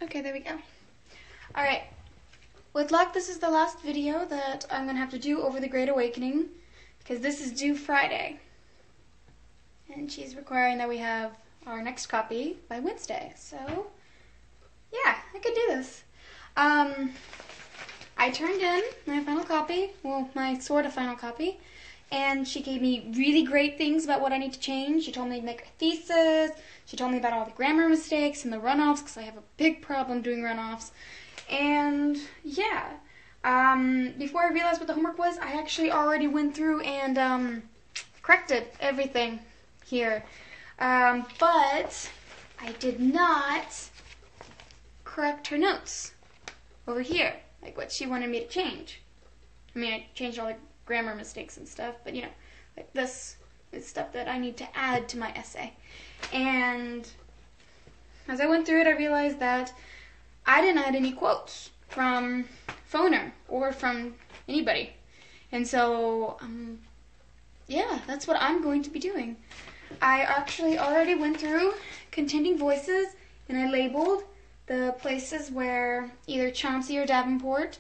Okay, there we go. Alright. With luck, this is the last video that I'm going to have to do over the Great Awakening, because this is due Friday. And she's requiring that we have our next copy by Wednesday. So, yeah, I could do this. I turned in my final copy, well, my sort of final copy, and she gave me really great things about what I need to change. She told me to make a thesis. She told me about all the grammar mistakes and the runoffs, because I have a big problem doing runoffs. And, yeah, before I realized what the homework was, I actually already went through and corrected everything here. But I did not correct her notes over here, like what she wanted me to change. I mean, I changed all the grammar mistakes and stuff, but you know, like this is stuff that I need to add to my essay. And as I went through it, I realized that I didn't add any quotes from Foner or from anybody. And so, yeah, that's what I'm going to be doing. I actually already went through Contending Voices, and I labeled the places where either Chauncey or Davenport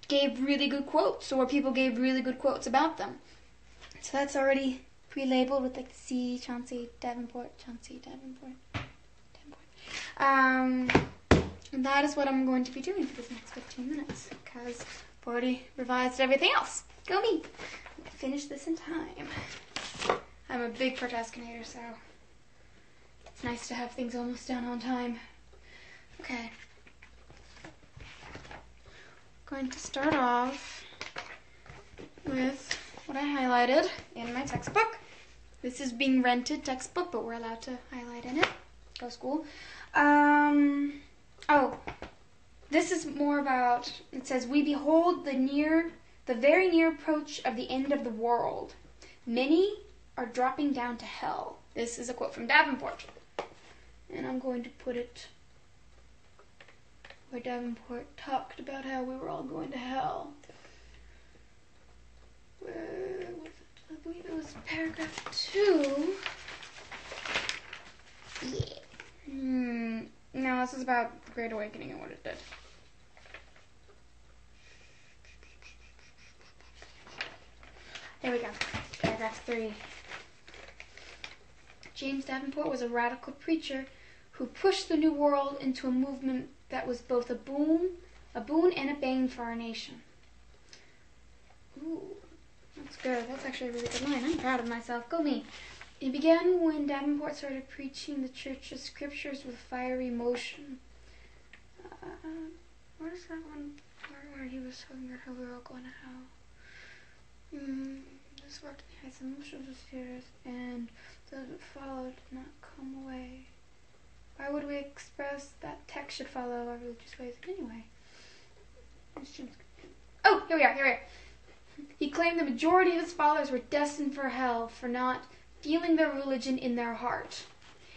gave really good quotes, or people gave really good quotes about them. So that's already pre-labeled with like C, Chauncey, Davenport, Chauncey, Davenport, Davenport. And that is what I'm going to be doing for this next 15 minutes, because I've already revised everything else. Go me! I'm going to finish this in time. I'm a big procrastinator, so it's nice to have things almost done on time. Okay. Going to start off with what I highlighted in my textbook. This is being rented textbook, but we're allowed to highlight in it. Go school. Oh, this is more about, it says, we behold the very near approach of the end of the world. Many are dropping down to hell. This is a quote from Davenport. And I'm going to put it where Davenport talked about how we were all going to hell. Where was it? I believe it was paragraph 2. Yeah. No, this is about the Great Awakening and what it did. There we go. Paragraph 3. James Davenport was a radical preacher who pushed the New World into a movement that was both a boon and a bane for our nation. Ooh, that's good. That's actually a really good line. I'm proud of myself. Go me. It began when Davenport started preaching the church's scriptures with fiery motion. What is that one where he was talking about how we were all going to hell? This worked in the eyes and emotions of spirits, and those that followed did not come away. Why would we express that text should follow our religious ways anyway? Oh, here we are. He claimed the majority of his followers were destined for hell for not feeling their religion in their heart.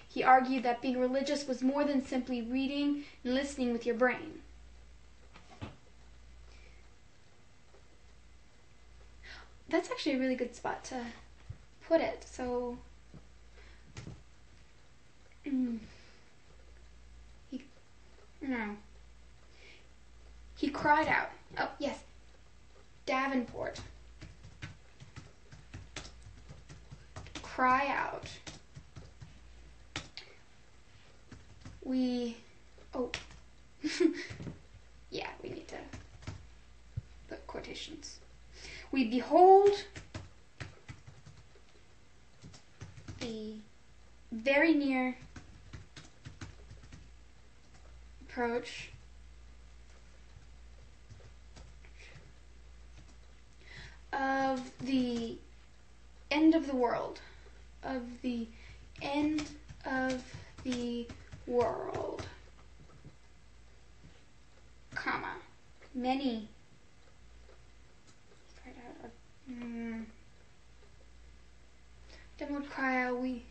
He argued that being religious was more than simply reading and listening with your brain. That's actually a really good spot to put it. So, he cried out. Oh, yes. Davenport. Cry out. Yeah, we need to put quotations. We behold the very near approach of the end of the world. Of the end of the world. Comma. Many. Then would cry out, we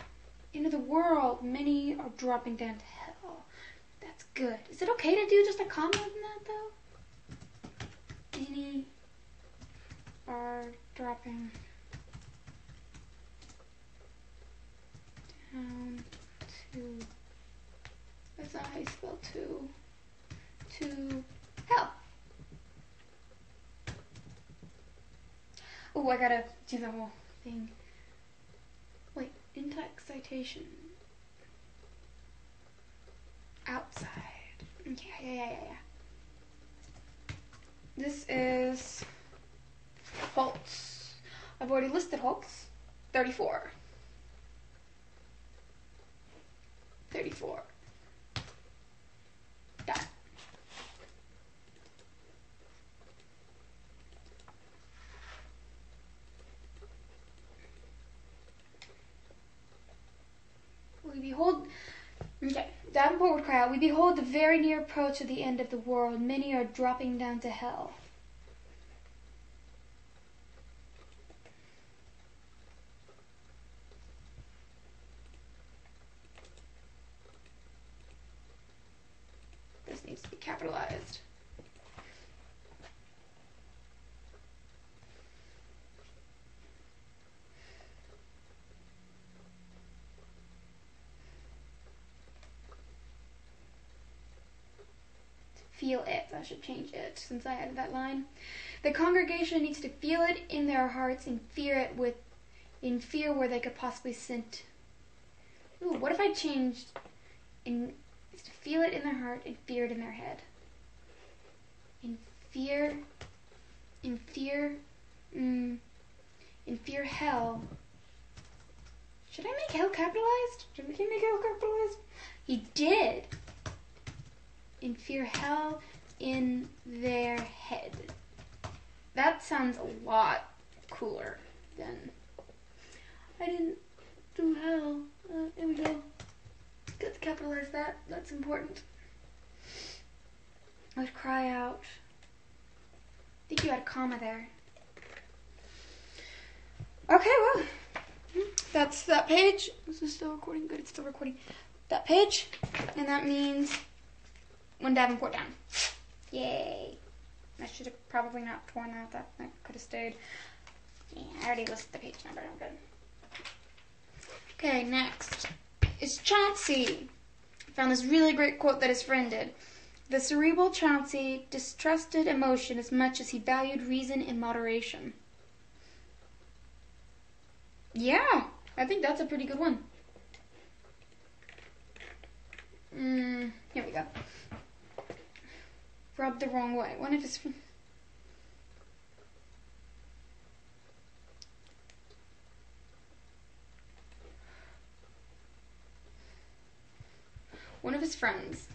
into the world, many are dropping down to hell. That's good. Is it okay to do just a comma in that though? Many are dropping down to, what's spell to hell. Oh, I gotta do the whole thing. Wait, in-text citation. Outside. Okay, yeah. This is Holtz. I've already listed Holtz. 34. 34. Done. We behold, okay, Davenport would cry out, we behold the very near approach of the end of the world. Many are dropping down to hell. This needs to be capitalized. Feel it. I should change it since I added that line. The congregation needs to feel it in their hearts and fear it in fear where they could possibly sin. Ooh, what if I changed to feel it in their heart and fear it in their head? In fear hell. Should I make hell capitalized? Should we make hell capitalized? He did. In fear hell in their head. That sounds a lot cooler than I didn't do hell. There we go. Got to capitalize that. That's important. I would cry out. I think you had a comma there. Okay, well, that's that page. This is still recording. Good, it's still recording. That page, and that means one Davenport down. Yay. I should have probably not torn that. That could have stayed. Yeah, I already listed the page number. I'm good. Okay, next is Chauncey. I found this really great quote that his friend did. The cerebral Chauncey distrusted emotion as much as he valued reason in moderation. Yeah, I think that's a pretty good one. Here we go. Rubbed the wrong way. One of his friends.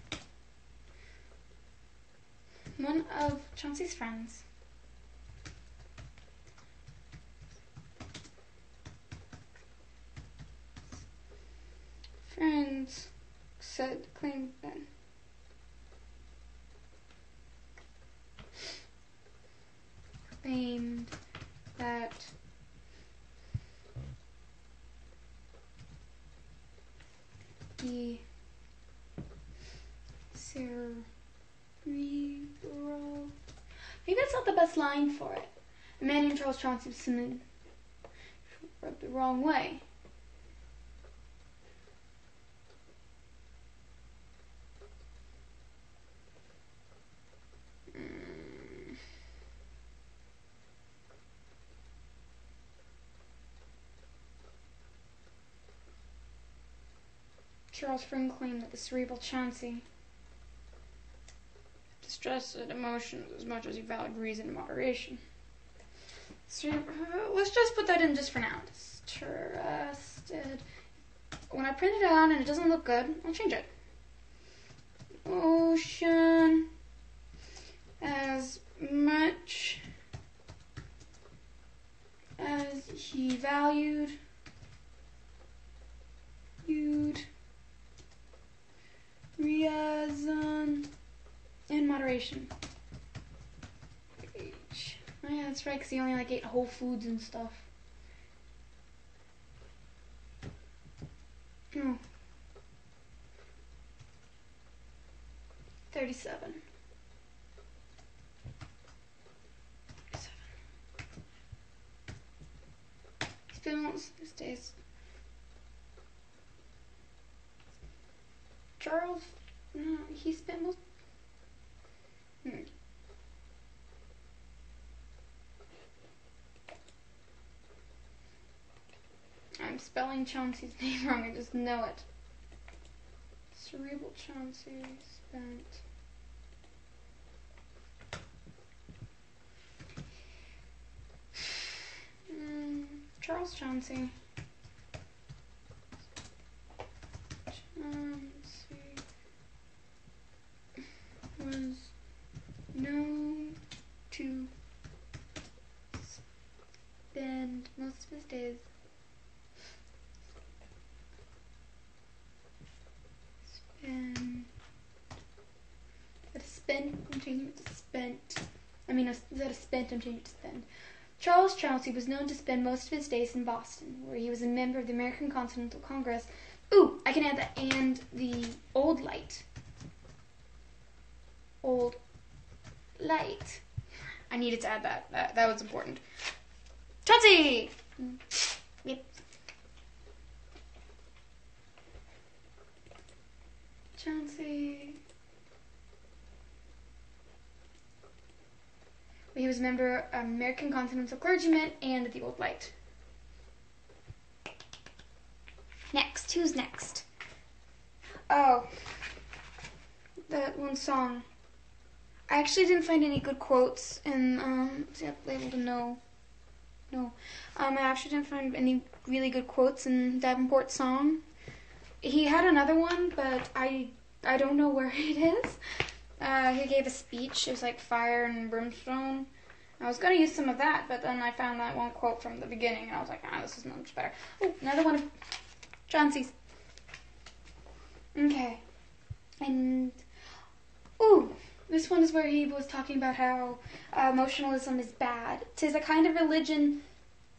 One of Chauncey's friends. Claimed that the cerebral... Maybe that's not the best line for it. A man named Charles Chauncey was rubbed the wrong way. Charles Friend claimed that the cerebral Chauncey distrusted emotions as much as he valued reason and moderation. Let's just put that in just for now. Distrusted. When I print it out and it doesn't look good, I'll change it. Ocean as much as he valued reason in moderation. H. Oh yeah, that's right, because he only ate Whole Foods and stuff. Oh. 37. Spills these days. Charles No, he spent most... I'm spelling Chauncey's name wrong, I just know it. Cerebral Chauncey spent... Charles Chauncey. Was known to spend most of his days I'm changing it to spent. Instead of spent, I'm changing it to spend. Charles Chauncey was known to spend most of his days in Boston, where he was a member of the American Continental Congress. Ooh, I can add that, and the Old Light. Old Light. I needed to add that. That was important. Chauncey! Yep. Chauncey. He was a member of American Continental Clergyman and the Old Light. Next. Who's next? Oh. That one song. I actually didn't find any good quotes in, labeled a no. No. I actually didn't find any really good quotes in Davenport's song. He had another one, but I don't know where it is. He gave a speech. It was like fire and brimstone. I was going to use some of that, but then I found that one quote from the beginning, and I was like, this is much better. Oh, another one of Chauncey's. Okay. And, this one is where he was talking about how emotionalism is bad. 'Tis a kind of religion,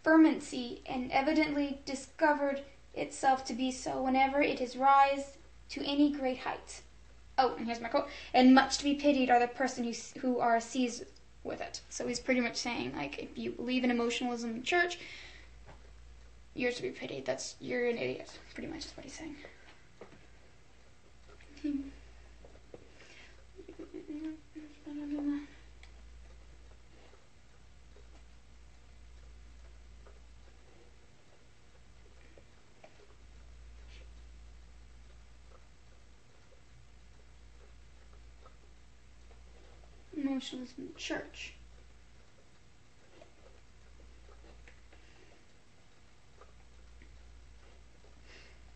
fermency, and evidently discovered itself to be so whenever it has rise to any great height. Oh, and here's my quote. And much to be pitied are the person who are seized with it. So he's pretty much saying, like, if you believe in emotionalism in church, you're to be pitied. You're an idiot. Pretty much is what he's saying. Emotionalism in church.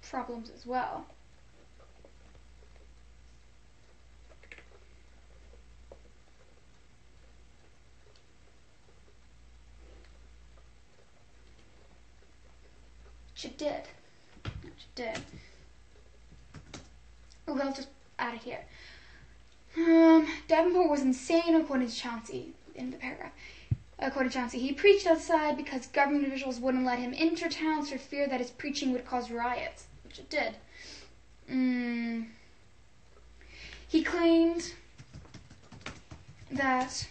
Problems as well. She did. She did. Oh, I'll just add it here. Davenport was insane, according to Chauncey, in the paragraph. According to Chauncey, he preached outside because government officials wouldn't let him enter towns for fear that his preaching would cause riots, which it did. He claimed that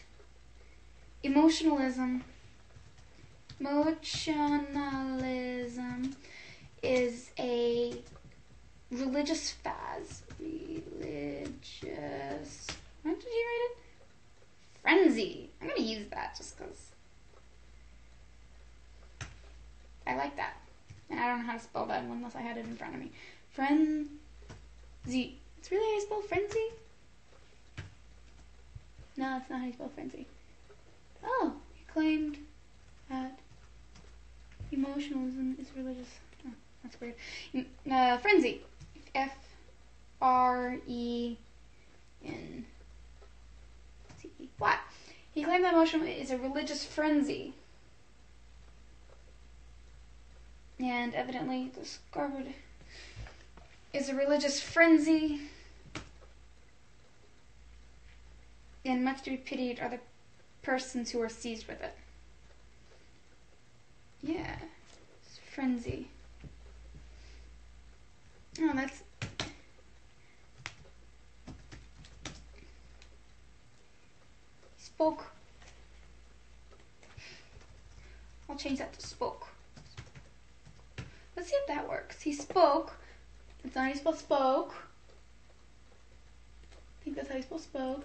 emotionalism is a religious phase. What did you write it? Frenzy. I'm going to use that just because I like that. And I don't know how to spell that unless I had it in front of me. Frenzy. It's really how you spell frenzy? No, that's not how you spell frenzy. Oh, he claimed that emotionalism is religious. Oh, that's weird. Frenzy. F-R-E-N-Z-Y. He claimed that emotion is a religious frenzy. And evidently discovered is a religious frenzy. And much to be pitied are the persons who are seized with it. Yeah. It's frenzy. Oh, that's... He spoke. I'll change that to spoke. Let's see if that works. He spoke. It's not how you spell spoke. how you spell spoke,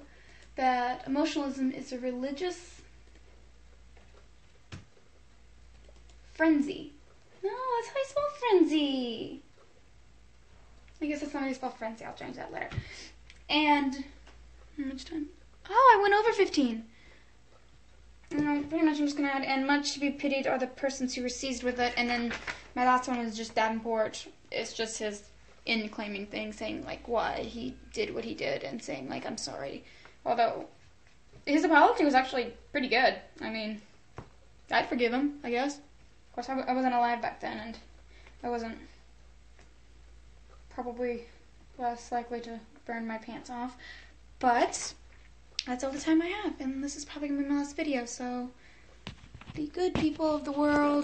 that emotionalism is a religious frenzy. No, that's how you spell frenzy. I guess that's not how you spell frenzy. I'll change that later. And how much time? Oh, I went over 15. Pretty much I'm just going to add, and much to be pitied are the persons who were seized with it. And then my last one is just Davenport. It's just his in claiming thing, saying like why he did what he did and saying like I'm sorry. Although his apology was actually pretty good. I mean, I'd forgive him, I guess. Of course, I wasn't alive back then, and I wasn't probably less likely to burn my pants off. But that's all the time I have, and this is probably going to be my last video, so be good, people of the world.